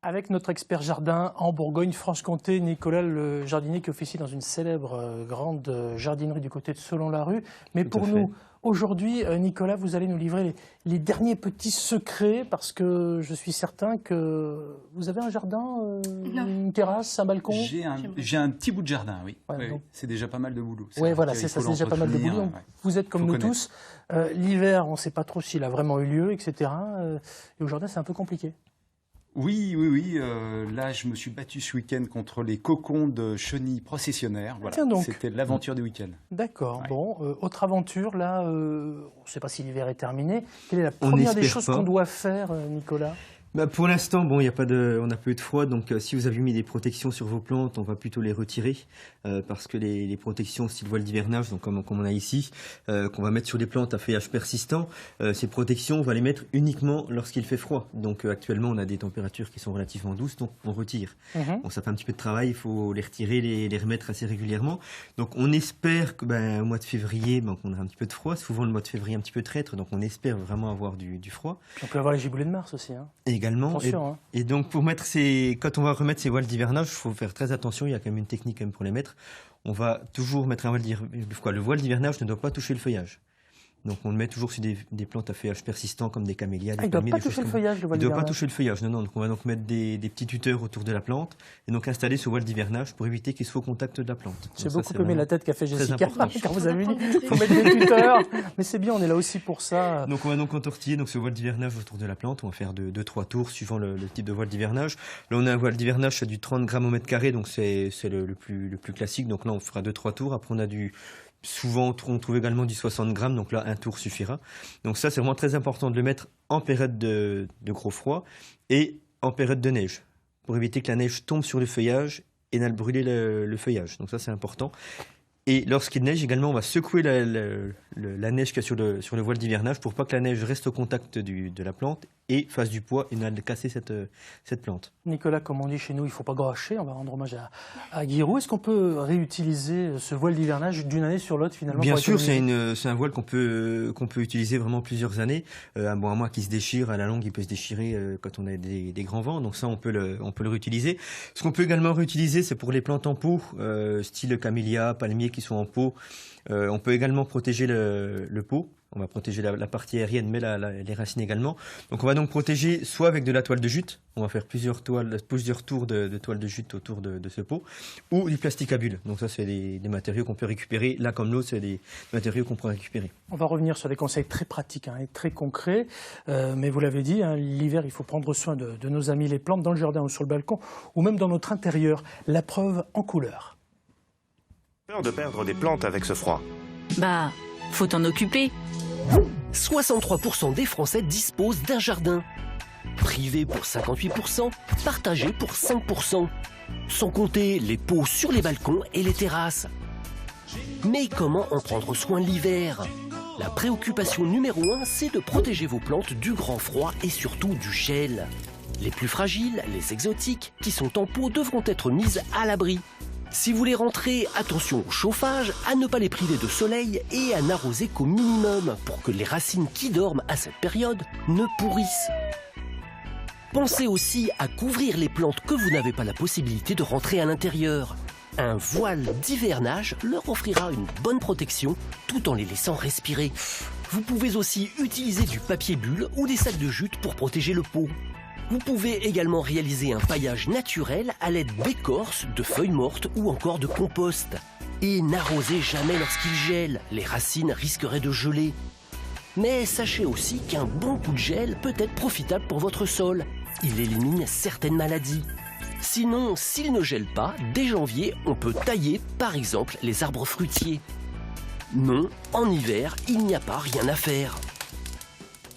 Avec notre expert jardin en Bourgogne-Franche-Comté, Nicolas le jardinier qui officie dans une célèbre grande jardinerie du côté de Selon-la-Rue. Mais pour nous, aujourd'hui, Nicolas, vous allez nous livrer les derniers petits secrets parce que je suis certain que vous avez un jardin, une terrasse, un balcon. J'ai un petit bout de jardin, oui. Ouais, Oui, c'est déjà pas mal de boulot. Oui, voilà, c'est ça, c'est déjà pas mal de boulot. Donc, vous êtes comme nous tous. L'hiver, on ne sait pas trop s'il a vraiment eu lieu, etc. Et aujourd'hui, c'est un peu compliqué. Oui. Là, je me suis battu ce week-end contre les cocons de chenilles processionnaires. Voilà. C'était l'aventure du week-end. D'accord. Ouais. Bon, autre aventure, là, on ne sait pas si l'hiver est terminé. Quelle est la première des choses qu'on doit faire, Nicolas ? Pour l'instant, bon, on n'a pas eu de froid, donc si vous avez mis des protections sur vos plantes, on va plutôt les retirer parce que les protections style voile d'hivernage, donc comme on a ici, qu'on va mettre sur des plantes à feuillage persistant, ces protections, on va les mettre uniquement lorsqu'il fait froid. Donc actuellement, on a des températures qui sont relativement douces, donc on retire. Bon, ça fait un petit peu de travail, il faut les retirer, les remettre assez régulièrement. Donc on espère que au mois de février, qu'on a un petit peu de froid. Souvent le mois de février un petit peu traître, donc on espère vraiment avoir du froid. Puis on peut avoir les giboulées de mars aussi. Également. Et donc quand on va remettre ces voiles d'hivernage, il faut faire très attention, il y a quand même une technique quand même pour les mettre. On va toujours mettre un voile d'hivernage. Le voile d'hivernage ne doit pas toucher le feuillage. Donc on le met toujours sur des plantes à feuillage persistant comme des camélias, des palmiers. Il ne doit pas toucher le feuillage, le voile d'hivernage. Il ne doit pas toucher le feuillage, non. Donc on va donc mettre des petits tuteurs autour de la plante et donc installer ce voile d'hivernage pour éviter qu'il soit au contact de la plante. J'ai beaucoup aimé la tête qu'a fait Jessica quand vous avez dit qu'il faut mettre des tuteurs. Mais c'est bien, on est là aussi pour ça. Donc on va donc entortiller ce voile d'hivernage autour de la plante. On va faire 2-3 tours suivant le type de voile d'hivernage. Là on a un voile d'hivernage, c'est du 30 grammes au mètre carré, donc c'est le plus classique. Donc là on fera 2-3 tours. Après on a souvent, on trouve également du 60 grammes, donc là, un tour suffira. Donc ça, c'est vraiment très important de le mettre en période de gros froid et en période de neige, pour éviter que la neige tombe sur le feuillage et n'aille brûler le feuillage. Donc ça, c'est important. Et lorsqu'il neige également, on va secouer la neige qu'il y a sur le voile d'hivernage pour pas que la neige reste au contact de la plante et fasse du poids et n'aille casser cette plante. Nicolas, comme on dit chez nous, il ne faut pas gâcher, on va rendre hommage à Guiraud. Est-ce qu'on peut réutiliser ce voile d'hivernage d'une année sur l'autre finalement? Bien sûr, c'est un voile qu'on peut utiliser vraiment plusieurs années. À moins qu'il se déchire, à la longue il peut se déchirer quand on a des grands vents, donc ça on peut le réutiliser. Ce qu'on peut également réutiliser, c'est pour les plantes en pot, style camélia, palmier qui sont en pot. On peut également protéger le pot. On va protéger la partie aérienne, mais les racines également. Donc on va donc protéger soit avec de la toile de jute, on va faire plusieurs tours de toile de jute autour de ce pot, ou du plastique à bulles. Donc ça, c'est des matériaux qu'on peut récupérer. Là, comme l'autre, c'est des matériaux qu'on peut récupérer. On va revenir sur des conseils très pratiques et très concrets. Mais vous l'avez dit, l'hiver, il faut prendre soin de nos amis les plantes dans le jardin ou sur le balcon, ou même dans notre intérieur. La preuve en couleur. Peur de perdre des plantes avec ce froid. Faut t'en occuper. 63% des Français disposent d'un jardin. Privé pour 58%, partagé pour 5%. Sans compter les pots sur les balcons et les terrasses. Mais comment en prendre soin l'hiver? La préoccupation numéro 1, c'est de protéger vos plantes du grand froid et surtout du gel. Les plus fragiles, les exotiques, qui sont en pot, devront être mises à l'abri. Si vous les rentrez, attention au chauffage, à ne pas les priver de soleil et à n'arroser qu'au minimum pour que les racines qui dorment à cette période ne pourrissent. Pensez aussi à couvrir les plantes que vous n'avez pas la possibilité de rentrer à l'intérieur. Un voile d'hivernage leur offrira une bonne protection tout en les laissant respirer. Vous pouvez aussi utiliser du papier bulle ou des sacs de jute pour protéger le pot. Vous pouvez également réaliser un paillage naturel à l'aide d'écorces, de feuilles mortes ou encore de compost. Et n'arrosez jamais lorsqu'il gèle, les racines risqueraient de geler. Mais sachez aussi qu'un bon coup de gel peut être profitable pour votre sol. Il élimine certaines maladies. Sinon, s'il ne gèle pas, dès janvier, on peut tailler par exemple les arbres fruitiers. Non, en hiver, il n'y a pas rien à faire.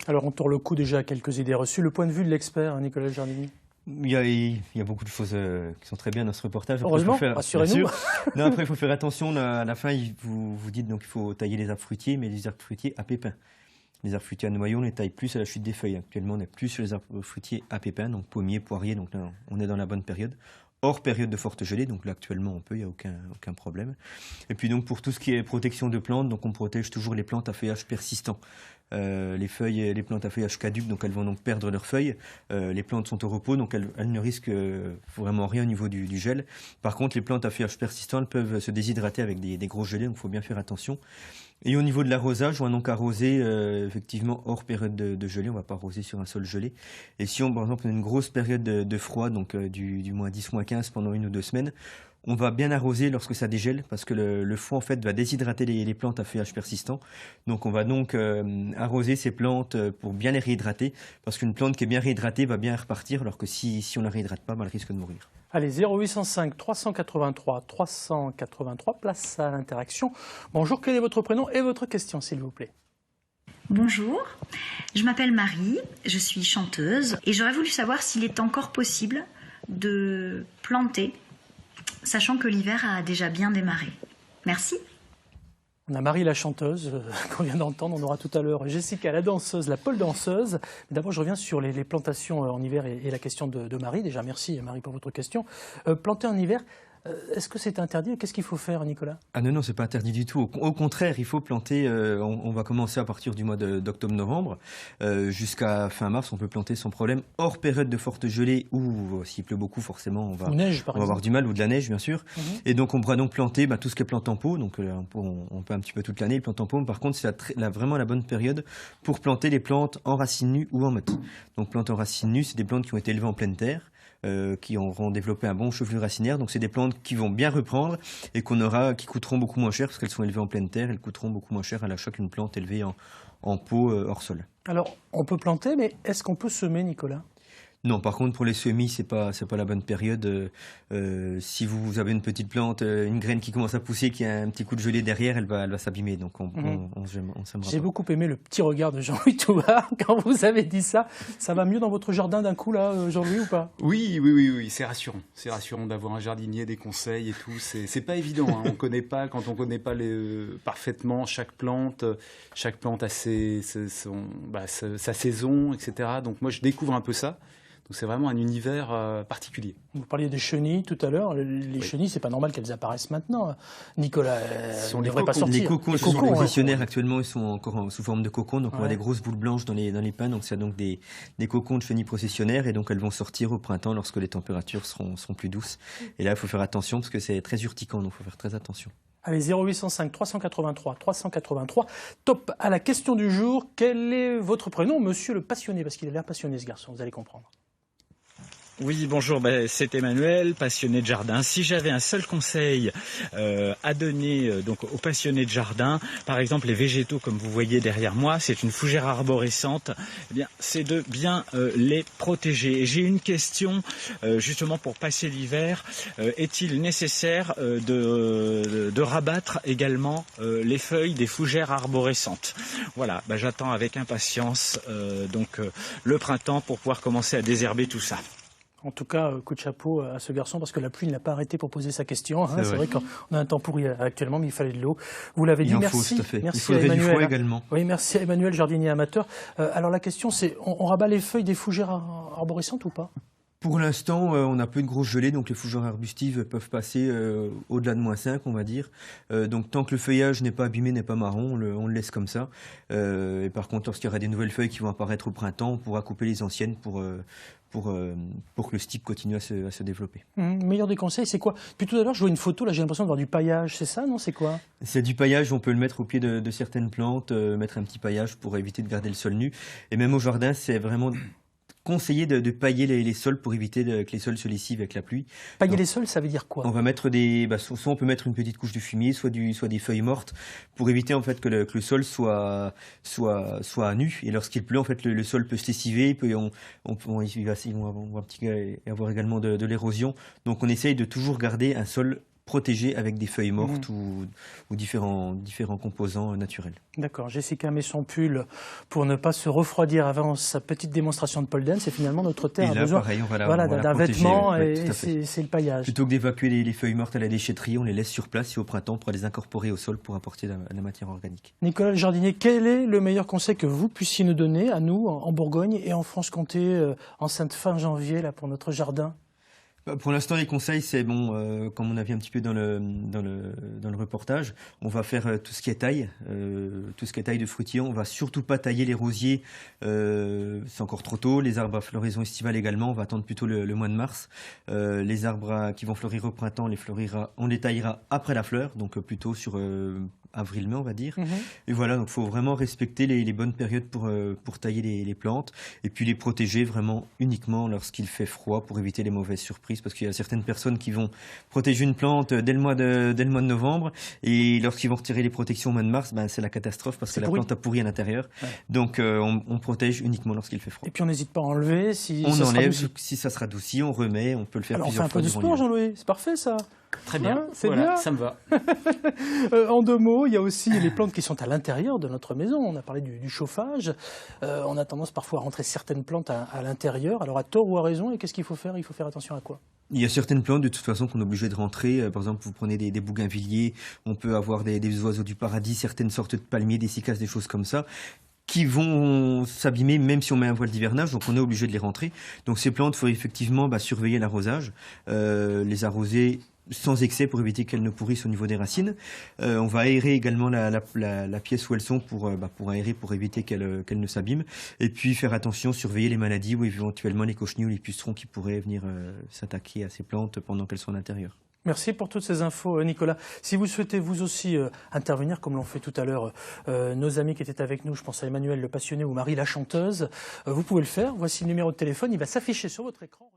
Alors on tourne le coup déjà à quelques idées reçues. Le point de vue de l'expert, Nicolas Jardinier. Il y a beaucoup de choses qui sont très bien dans ce reportage. Après, heureusement, rassurez-nous. Non, après, il faut faire attention. À la fin, vous dites donc qu'il faut tailler les arbres fruitiers, mais les arbres fruitiers à pépins. Les arbres fruitiers à noyaux, on les taille plus à la chute des feuilles. Actuellement, on est plus sur les arbres fruitiers à pépins, donc pommiers, poiriers, donc là, on est dans la bonne période. hors période de forte gelée, donc là actuellement on peut, il n'y a aucun problème. Et puis donc pour tout ce qui est protection de plantes, donc on protège toujours les plantes à feuillage persistant. Les plantes à feuillage caduc, donc elles vont donc perdre leurs feuilles. Les plantes sont au repos, donc elles ne risquent vraiment rien au niveau du gel. Par contre, les plantes à feuillage persistant, elles peuvent se déshydrater avec des grosses gelées, donc il faut bien faire attention. Et au niveau de l'arrosage, on va donc arroser effectivement hors période de gelée, on ne va pas arroser sur un sol gelé. Et si par exemple on a une grosse période de froid, donc du moins 10, moins 15 pendant 1 ou 2 semaines, on va bien arroser lorsque ça dégèle parce que le froid en fait va déshydrater les plantes à feuillage persistant. Donc on va donc arroser ces plantes pour bien les réhydrater parce qu'une plante qui est bien réhydratée va bien repartir alors que si on ne la réhydrate pas, elle risque de mourir. Allez, 0805 383 383, place à l'interaction. Bonjour, quel est votre prénom et votre question s'il vous plaît? Bonjour, je m'appelle Marie, je suis chanteuse et j'aurais voulu savoir s'il est encore possible de planter sachant que l'hiver a déjà bien démarré. Merci. On a Marie la chanteuse qu'on vient d'entendre, on aura tout à l'heure Jessica la danseuse, la pole danseuse. D'abord je reviens sur les plantations en hiver et la question de Marie. Déjà merci Marie pour votre question. Planter en hiver, est-ce que c'est interdit? Qu'est-ce qu'il faut faire Nicolas? Ah non, c'est pas interdit du tout. Au contraire, il faut planter, on va commencer à partir du mois d'octobre-novembre. Jusqu'à fin mars, on peut planter sans problème, hors période de forte gelée ou s'il pleut beaucoup, forcément, on va avoir du mal, ou de la neige bien sûr. Et donc on pourra donc planter tout ce qui est plante en pot. Donc on peut un petit peu toute l'année, les plantes en pot. Par contre, c'est vraiment la bonne période pour planter les plantes en racines nues ou en motte. Donc plantes en racines nues, c'est des plantes qui ont été élevées en pleine terre. Qui auront développé un bon chevelu racinaire. Donc c'est des plantes qui vont bien reprendre et qui coûteront beaucoup moins cher parce qu'elles sont élevées en pleine terre. Elles coûteront beaucoup moins cher à l'achat qu'une plante élevée en pot hors sol. Alors on peut planter, mais est-ce qu'on peut semer, Nicolas? Non, par contre, pour les semis, c'est pas la bonne période. Si vous avez une petite plante, une graine qui commence à pousser, qui a un petit coup de gelée derrière, elle va s'abîmer. Donc, on s'aimera. J'ai beaucoup aimé le petit regard de Jean-Louis Toubard quand vous avez dit ça. Ça va mieux dans votre jardin d'un coup, là, Jean-Louis, ou pas? Oui, c'est rassurant. C'est rassurant d'avoir un jardinier, des conseils et tout. C'est pas évident. Hein. Quand on connaît pas parfaitement chaque plante a sa saison, etc. Donc, moi, je découvre un peu ça. Donc c'est vraiment un univers particulier. Vous parliez des chenilles tout à l'heure. Les chenilles, c'est pas normal qu'elles apparaissent maintenant. Nicolas, on ne devrait pas sortir. Les cocons positionnaires actuellement, ils sont encore sous forme de cocons. Donc on a des grosses boules blanches dans les pins. Donc c'est donc des cocons de chenilles processionnaires et donc elles vont sortir au printemps lorsque les températures seront plus douces. Et là, il faut faire attention parce que c'est très urticant. Donc il faut faire très attention. Allez, 0805 383 383. Top à la question du jour. Quel est votre prénom, monsieur le passionné? Parce qu'il a l'air passionné, ce garçon, vous allez comprendre. Oui, bonjour, c'est Emmanuel, passionné de jardin. Si j'avais un seul conseil à donner donc aux passionnés de jardin, par exemple les végétaux comme vous voyez derrière moi, c'est une fougère arborescente, eh bien, c'est de bien les protéger. Et j'ai une question justement pour passer l'hiver. Est-il nécessaire de rabattre également les feuilles des fougères arborescentes? Voilà, j'attends avec impatience le printemps pour pouvoir commencer à désherber tout ça. En tout cas, coup de chapeau à ce garçon, parce que la pluie n'a pas arrêté pour poser sa question. Hein. C'est vrai qu'on a un temps pourri actuellement, mais il fallait de l'eau. Vous l'avez dit, merci. Tout à fait. Merci il faudrait à Emmanuel. du froid également. Oui, merci à Emmanuel, jardinier amateur. Alors la question, c'est, on rabat les feuilles des fougères arborescentes ou pas? Pour l'instant, on a peu de grosses gelées, donc les fougères arbustives peuvent passer au-delà de -5, on va dire. Donc tant que le feuillage n'est pas abîmé, n'est pas marron, on le laisse comme ça. Et par contre, lorsqu'il y aura des nouvelles feuilles qui vont apparaître au printemps, on pourra couper les anciennes pour que le stipe continue à se développer. Meilleur des conseils, c'est quoi? Puis tout à l'heure, je vois une photo, là j'ai l'impression de voir du paillage, c'est ça, non? C'est quoi? C'est du paillage, on peut le mettre au pied de certaines plantes, mettre un petit paillage pour éviter de garder le sol nu. Et même au jardin, c'est vraiment conseillé de pailler les sols pour éviter que les sols se lessivent avec la pluie. Pailler les sols, ça veut dire quoi? On va mettre soit on peut mettre une petite couche de fumier, soit des feuilles mortes, pour éviter en fait que le sol soit nu. Et lorsqu'il pleut, en fait, le sol peut se lessiver, on va avoir également de l'érosion. Donc on essaye de toujours garder un sol protégé avec des feuilles mortes ou différents composants naturels. D'accord. Jessica met son pull pour ne pas se refroidir avant sa petite démonstration de pole dance. Et finalement, notre terre a besoin d'un vêtement et c'est le paillage. Plutôt que d'évacuer les feuilles mortes à la déchetterie, on les laisse sur place et au printemps, on pourra les incorporer au sol pour apporter la matière organique. Nicolas le jardinier, quel est le meilleur conseil que vous puissiez nous donner à nous en Bourgogne et en Franche-Comté en cette fin janvier là, pour notre jardin? Pour l'instant, les conseils, c'est bon, comme on a vu un petit peu dans le reportage, on va faire tout ce qui est taille, de fruitiers. On va surtout pas tailler les rosiers, c'est encore trop tôt. Les arbres à floraison estivale également, on va attendre plutôt le mois de mars. Les arbres qui vont fleurir au printemps, on les taillera après la fleur, donc plutôt sur avril-mai, on va dire. Et voilà, donc il faut vraiment respecter les bonnes périodes pour tailler les plantes et puis les protéger vraiment uniquement lorsqu'il fait froid pour éviter les mauvaises surprises, parce qu'il y a certaines personnes qui vont protéger une plante dès le mois de novembre, et lorsqu'ils vont retirer les protections au mois de mars, c'est la catastrophe parce que la plante a pourri à l'intérieur. Ouais. Donc on protège uniquement lorsqu'il fait froid. Et puis on n'hésite pas à enlever si on ça enlève, sera si ça se radoucit, on remet, on peut le faire Alors plusieurs fois. On fait un peu de sport, Jean-Louis, c'est parfait ça. Très bien, c'est voilà, bien. Ça me va. En 2 mots, il y a aussi les plantes qui sont à l'intérieur de notre maison. On a parlé du chauffage. On a tendance parfois à rentrer certaines plantes à l'intérieur. Alors à tort ou à raison, et qu'est-ce qu'il faut faire? Il faut faire attention à quoi? Il y a certaines plantes de toute façon qu'on est obligé de rentrer. Par exemple, vous prenez des bougainvilliers, on peut avoir des oiseaux du paradis, certaines sortes de palmiers, des cycas, des choses comme ça, qui vont s'abîmer même si on met un voile d'hivernage, donc on est obligé de les rentrer. Donc ces plantes, il faut effectivement surveiller l'arrosage, les arroser sans excès pour éviter qu'elles ne pourrissent au niveau des racines. On va aérer également la pièce où elles sont pour aérer, pour éviter qu'elles ne s'abîment. Et puis faire attention, surveiller les maladies ou éventuellement les cochenilles ou les pucerons qui pourraient venir s'attaquer à ces plantes pendant qu'elles sont à l'intérieur. Merci pour toutes ces infos, Nicolas. Si vous souhaitez vous aussi intervenir, comme l'ont fait tout à l'heure nos amis qui étaient avec nous, je pense à Emmanuel le passionné ou Marie la chanteuse, vous pouvez le faire. Voici le numéro de téléphone, il va s'afficher sur votre écran.